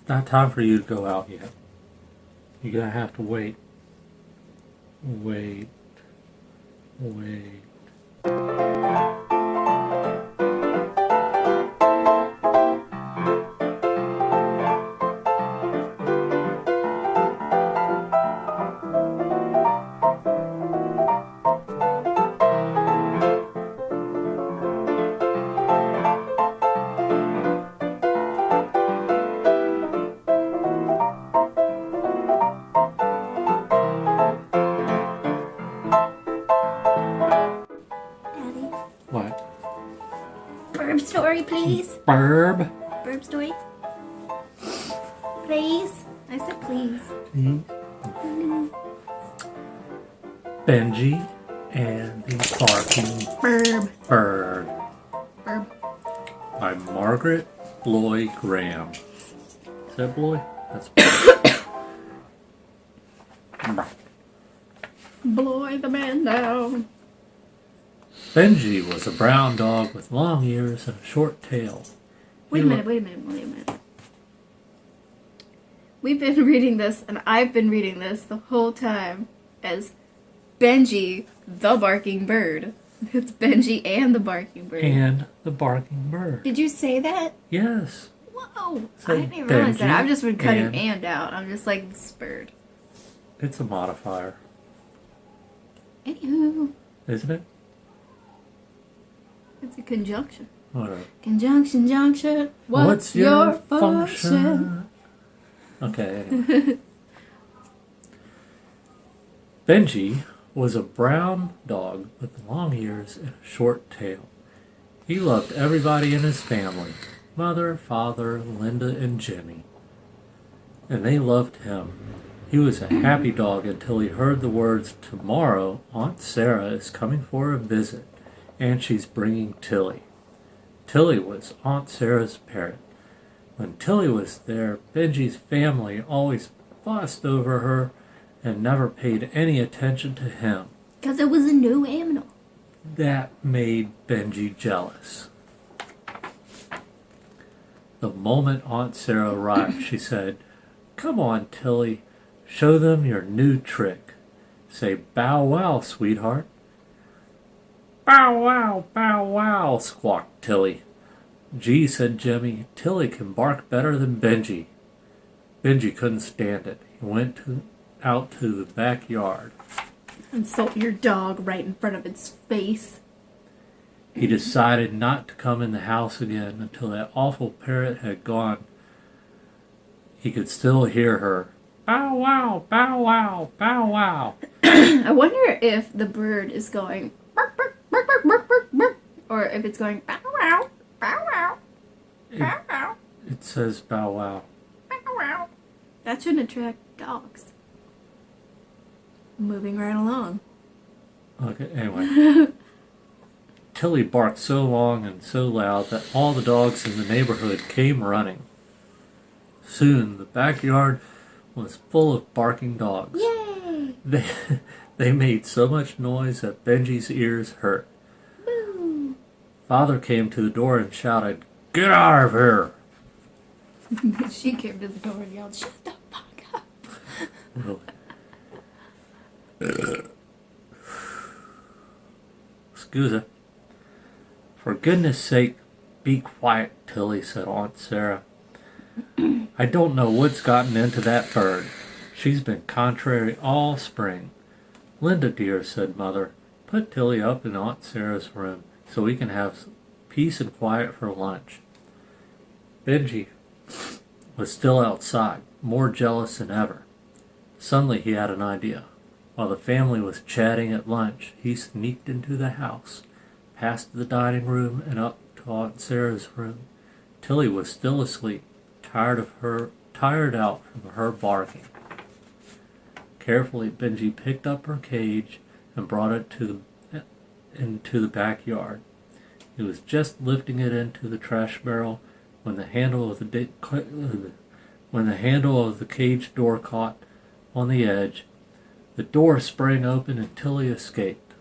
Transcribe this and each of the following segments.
not time for you to go out yet. You're gonna have to wait. Wait. What? Burb story, please. Burb? Burb story. Please. I said please. Benjy and the Barking Burb. Bird Burb. by Margaret Bloy Graham. Is that Bloy? That's Bloy the man down. Benjy was a brown dog with long ears and a short tail. Wait a minute. We've been reading this, and I've been reading this the whole time as Benjy the barking bird. It's Benjy and the barking bird. And the Barking Bird. Did you say that? Yes. Whoa! So I didn't even realize that. Benjy I've just been cutting and out. I'm just like this bird. It's a modifier, Anywho, isn't it? it's a conjunction. Whatever. Conjunction, junction. What's your function? Okay, anyway. Benjy was a brown dog with long ears and a short tail. He loved everybody in his family, Mother, Father, Linda, and Jimmy. And they loved him. He was a happy dog until he heard the words, "Tomorrow, Aunt Sarah is coming for a visit, and she's bringing Tilly." Tilly was Aunt Sarah's parrot. When Tilly was there, Benjy's family always fussed over her and never paid any attention to him. Because it was a new animal. That made Benjy jealous. The moment Aunt Sarah arrived, she said, "Come on, Tilly, show them your new trick. Say bow wow, sweetheart." "Bow wow," squawked Tilly. "Gee," said Jimmy, "Tilly can bark better than Benjy." Benjy couldn't stand it. He went out to the backyard. Insult your dog right in front of its face. He decided not to come in the house again until that awful parrot had gone. He could still hear her. "Bow wow, bow wow, bow wow." I wonder if the bird is going bark, bark, bark, bark, bark, bark, bark, or if it's going bow wow, bow wow, bow wow, It says bow wow. bow wow. That shouldn't attract dogs. Moving right along. Okay, anyway. Tilly barked so long and so loud that all the dogs in the neighborhood came running. Soon the backyard was full of barking dogs. Yay! They made so much noise that Benjy's ears hurt. Boo! Father came to the door and shouted, "Get out of here!" She came to the door and yelled, "Shut the fuck up!" Really? Scusa. "For goodness sake, be quiet, Tilly," said Aunt Sarah. "I don't know what's gotten into that bird. She's been contrary all spring." "Linda, dear," said Mother, "put Tilly up in Aunt Sarah's room so we can have peace and quiet for lunch." Benjy was still outside, more jealous than ever. Suddenly he had an idea. While the family was chatting at lunch, he sneaked into the house, past the dining room and up to Aunt Sarah's room. Tilly was still asleep, tired out from her barking. Carefully, Benjy picked up her cage and brought it into the backyard. He was just lifting it into the trash barrel when the handle of the cage door caught on the edge. The door sprang open and Tilly escaped.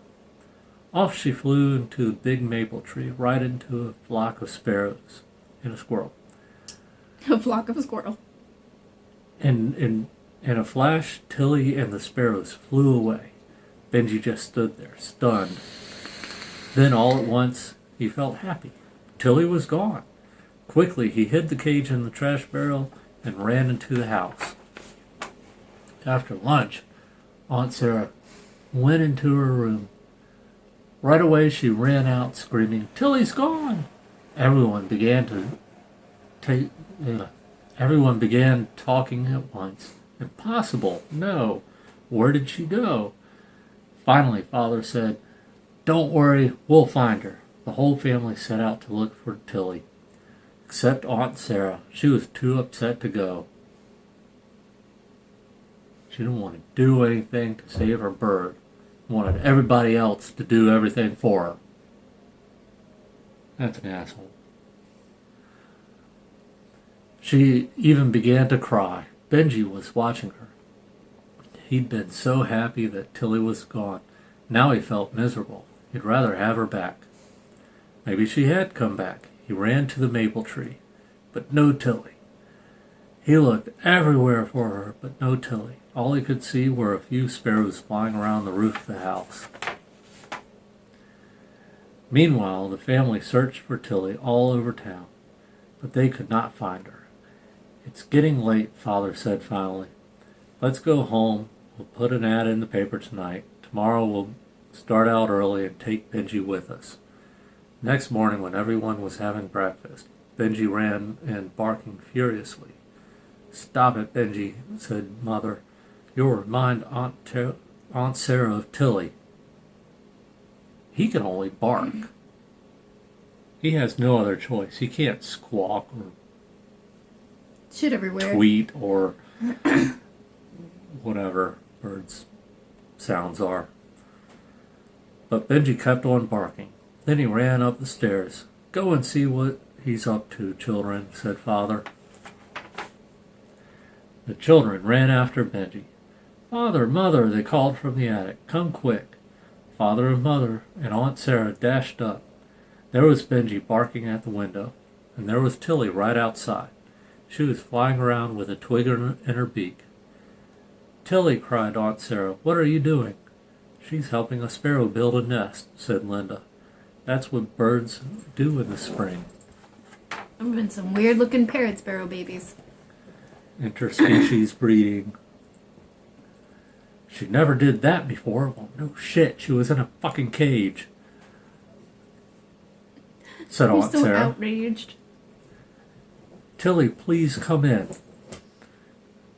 Off she flew into the big maple tree, right into a flock of sparrows and a squirrel. A flock of a squirrel. In a flash, Tilly and the sparrows flew away. Benjy just stood there, stunned. Then all at once, he felt happy. Tilly was gone. Quickly, he hid the cage in the trash barrel and ran into the house. After lunch, Aunt Sarah went into her room. Right away, she ran out screaming, "Tilly's gone!" Everyone began Everyone began talking at once. Impossible! No! Where did she go? Finally, Father said, "Don't worry, we'll find her." The whole family set out to look for Tilly, except Aunt Sarah. She was too upset to go. She didn't want to do anything to save her bird. Wanted everybody else to do everything for her. That's an asshole. She even began to cry. Benjy was watching her. He'd been so happy that Tilly was gone. Now he felt miserable. He'd rather have her back. Maybe she had come back. He ran to the maple tree, but no Tilly. He looked everywhere for her, but no Tilly. All he could see were a few sparrows flying around the roof of the house. Meanwhile, the family searched for Tilly all over town, but they could not find her. "It's getting late," Father said finally. "Let's go home. We'll put an ad in the paper tonight. Tomorrow we'll start out early and take Benjy with us." Next morning, when everyone was having breakfast, Benjy ran in barking furiously. "Stop it, Benjy," said Mother. "You'll remind Aunt Sarah of Tilly." He can only bark. He has no other choice. He can't squawk or Shit everywhere. tweet or whatever birds' sounds are. But Benjy kept on barking. Then he ran up the stairs. "Go and see what he's up to, children," said Father. The children ran after Benjy. "Father, Mother," they called from the attic. "Come quick." Father and Mother and Aunt Sarah dashed up. There was Benjy barking at the window, and there was Tilly right outside. She was flying around with a twig in her beak. "Tilly," cried Aunt Sarah, "what are you doing?" "She's helping a sparrow build a nest," said Linda. "That's what birds do in the spring." There have been some weird-looking parrot sparrow babies. Interspecies breeding. She never did that before. Well, no shit, she was in a fucking cage, said I'm Aunt so Sarah. outraged. "Tilly, please come in."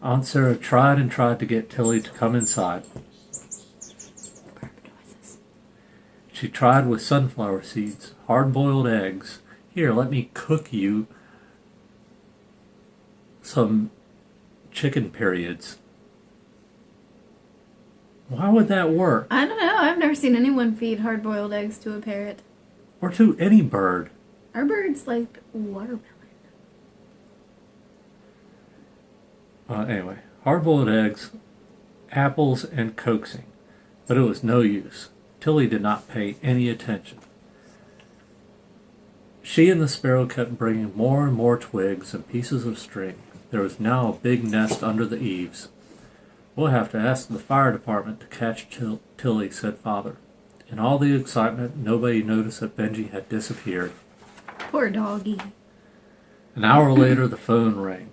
Aunt Sarah tried and tried to get Tilly to come inside. She tried with sunflower seeds, hard-boiled eggs. "Here, let me cook you some chicken periods." Why would that work? I don't know. I've never seen anyone feed hard-boiled eggs to a parrot. Or to any bird. Our birds like watermelon. Anyway, hard-boiled eggs, apples, and coaxing. But it was no use. Tilly did not pay any attention. She and the sparrow kept bringing more and more twigs and pieces of string. There was now a big nest under the eaves. "We'll have to ask the fire department to catch Tilly," said Father. In all the excitement, nobody noticed that Benjy had disappeared. Poor doggy. An hour later, the phone rang.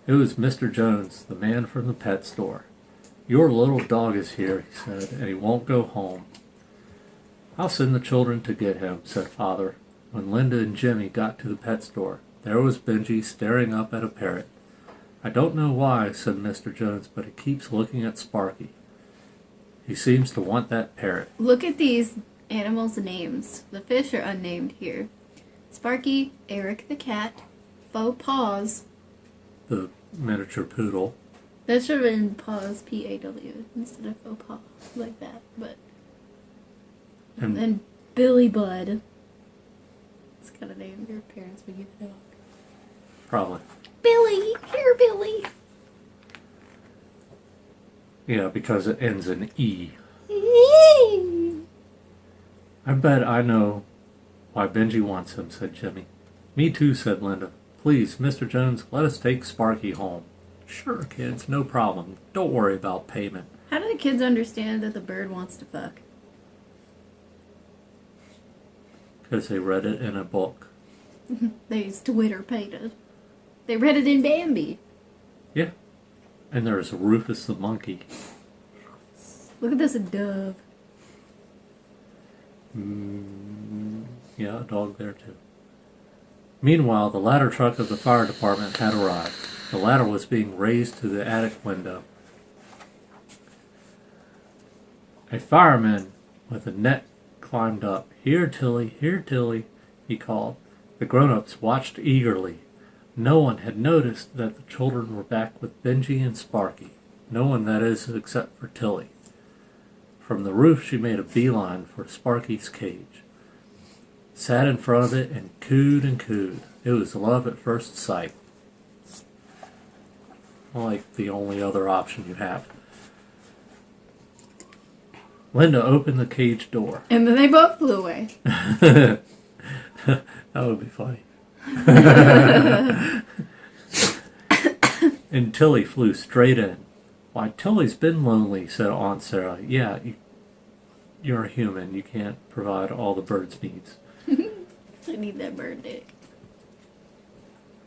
It was Mr. Jones, the man from the pet store. "Your little dog is here," he said, "and he won't go home." "I'll send the children to get him," said Father. When Linda and Jimmy got to the pet store, there was Benjy staring up at a parrot. "I don't know why," said Mr. Jones, "but he keeps looking at Sparky. He seems to want that parrot." Look at these animals' names. The fish are unnamed here. Sparky, Eric the cat, Faux Paws. The miniature poodle. That should have been Paws, P-A-W, instead of Faux Paws, like that. But and then Billy Bud. It's kind of name your parents would give the dog. Probably. Billy! Here, Billy! Yeah, because it ends in E. "I bet I know why Benjy wants him," said Jimmy. "Me too," said Linda. "Please, Mr. Jones, let us take Sparky home." Sure, kids, no problem. Don't worry about payment. How do the kids understand that the bird wants to fuck? Because they read it in a book. They Twitter pated. They read it in Bambi. Yeah. And there's Rufus the monkey. Look at this, a dove. Yeah, a dog there too. Meanwhile, the ladder truck of the fire department had arrived. The ladder was being raised to the attic window. A fireman with a net climbed up. Here, Tilly, he called. The grown-ups watched eagerly. No one had noticed that the children were back with Benjy and Sparky. No one, that is, except for Tilly. From the roof she made a beeline for Sparky's cage. Sat in front of it and cooed and cooed. It was love at first sight. Like the only other option you have. Linda opened the cage door. And then they both flew away. That would be funny. And Tilly flew straight in. Why, Tilly's been lonely, said Aunt Sarah. Yeah, you're a human. You can't provide all the bird's needs. I need that bird dick.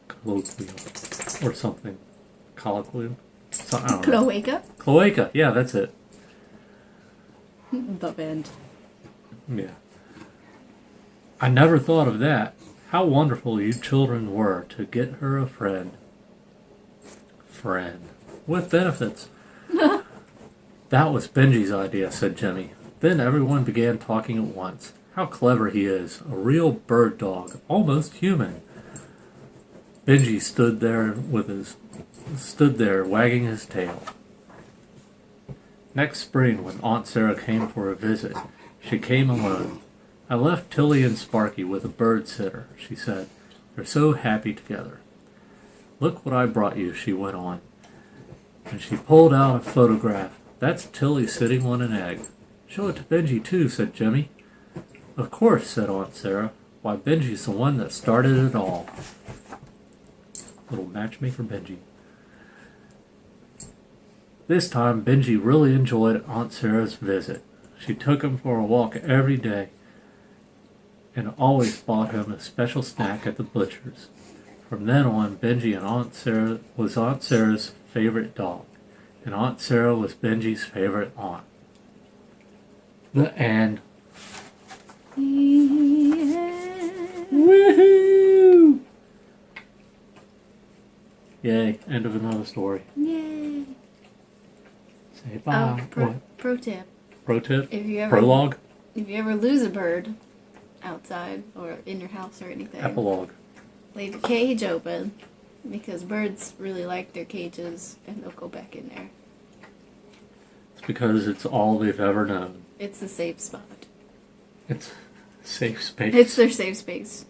Colloquial. Or something. Colloquial? So, I don't know. Cloaca? Cloaca. Yeah, that's it. The bend. Yeah. I never thought of that. How wonderful you children were to get her a friend. Friend. With benefits. That was Benjy's idea, said Jimmy. Then everyone began talking at once. How clever he is. A real bird dog. Almost human. Benjy stood there wagging his tail. Next spring, when Aunt Sarah came for a visit, she came alone. I left Tilly and Sparky with a bird sitter, she said. They're so happy together. Look what I brought you, she went on. And she pulled out a photograph. That's Tilly sitting on an egg. Show it to Benjy too, said Jimmy. Of course, said Aunt Sarah. Why, Benjy's the one that started it all. Little matchmaker Benjy. This time, Benjy really enjoyed Aunt Sarah's visit. She took him for a walk every day and always bought him a special snack at the butcher's. From then on, Benjy and Aunt Sarah's favorite dog, and Aunt Sarah was Benjy's favorite aunt. The end. Woohoo! Yay, end of another story. Yay. Say bye. Pro tip. Pro tip? If you ever, Prologue? If you ever lose a bird outside or in your house or anything, Epilogue. leave your cage open because birds really like their cages and they'll go back in there. It's because it's all they've ever known. It's the safe spot. It's safe space. It's their safe space.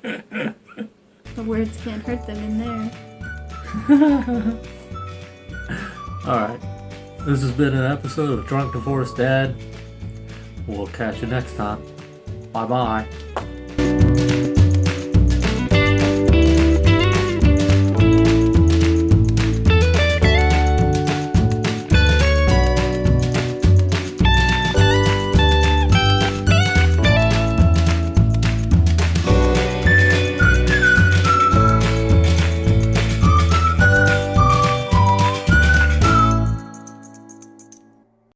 The words can't hurt them in there. Alright. This has been an episode of Drunk Divorced Dad. We'll catch you next time. Bye-bye.